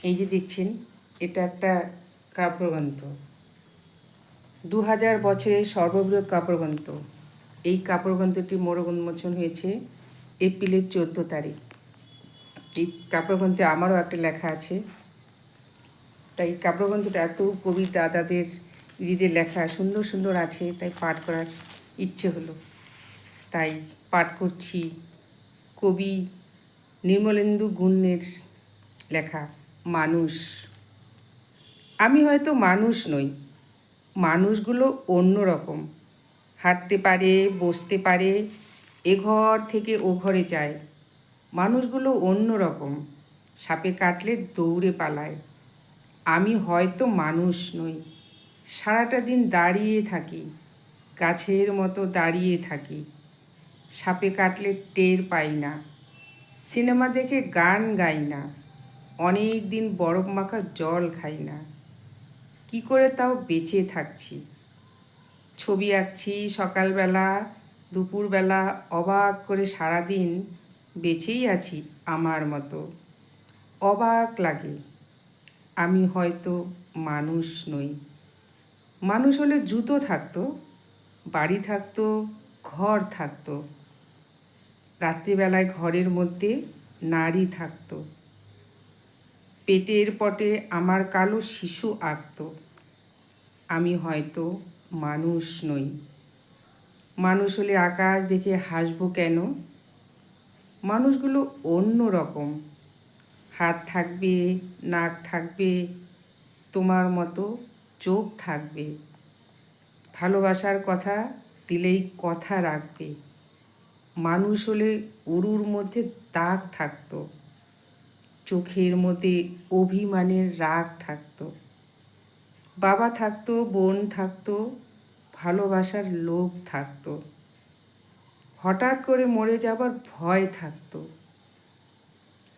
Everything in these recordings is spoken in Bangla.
এই যে দেখছেন, এটা একটা কাব্যগ্রন্থ, 2000 বছরের সর্ববৃহৎ কাব্যগ্রন্থ। এই কাব্যগ্রন্থটি মোড়ক উন্মোচন হয়েছে এপ্রিলের 14 তারিখ। এই কাব্যগ্রন্থে আমারও একটা লেখা আছে। তাই কাব্যগ্রন্থটা এত কবি দাদাদের দিদিদের লেখা সুন্দর সুন্দর আছে, তাই পাঠ করার ইচ্ছে হলো, তাই পাঠ করছি। কবি নির্মলেন্দু গুণের লেখা মানুষ। আমি হয়তো মানুষ নই, মানুষগুলো অন্য রকম। হাঁটতে পারে, বসতে পারে, এ ঘর থেকে ও ঘরে যায়। মানুষগুলো অন্য রকম, সাপে কাটলে দৌড়ে পালায়। আমি হয়তো মানুষ নই, সারাটা দিন দাঁড়িয়ে থাকি, গাছের মতো দাঁড়িয়ে থাকি। সাপে কাটলে টের পাই না, সিনেমা দেখে গান গাই না, অনেক দিন বরফ মাখা জল খাই না। কি করে তাও বেঁচে থাকছি। ছবি আঁকছি সকালবেলা, দুপুরবেলা, অবাক করে সারাদিন বেঁচেই আছি আমার মতো। অবাক লাগে, আমি হয়তো মানুষ নই। মানুষ হলে জুতো থাকতো, বাড়ি থাকতো, ঘর থাকতো। রাত্রিবেলায় ঘরের মধ্যে নারী থাকতো, পেটের পটে আমার কালো শিশু আঁকতো। আমি হয়তো মানুষ নই। মানুষ হলে আকাশ দেখে হাসবো কেন? মানুষগুলো অন্য রকম, হাত থাকবে, নাক থাকবে, তোমার মতো চোখ থাকবে। ভালোবাসার কথা দিলেই কথা রাখবে। মানুষ হলে উরুর মধ্যে দাগ থাকতো, চোখের মধ্যে অভিমানের রাগ থাকতো। বাবা থাকতো, বোন থাকতো, ভালোবাসার লোভ থাকতো। হঠাৎ করে মরে যাবার ভয় থাকতো।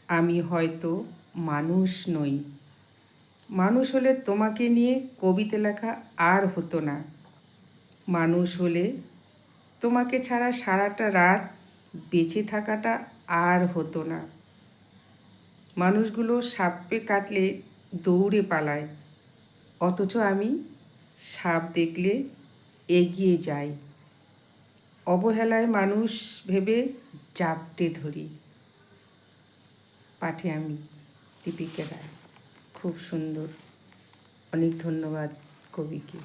আমি হয়তো মানুষ নই। মানুষ হলে তোমাকে নিয়ে কবিতা লেখা আর হতো না। মানুষ হলে তোমাকে ছাড়া সারাটা রাত বেঁচে থাকাটা আর হতো না। মানুষগুলো সাপে কাটলে দৌড়ে পালায়, অথচ আমি সাপ দেখলে এগিয়ে যাই। অবহেলায় মানুষ ভেবে জাপটে ধরি। পাঠে আমি দীপিকা রায়। খুব সুন্দর। অনেক ধন্যবাদ কবিকে।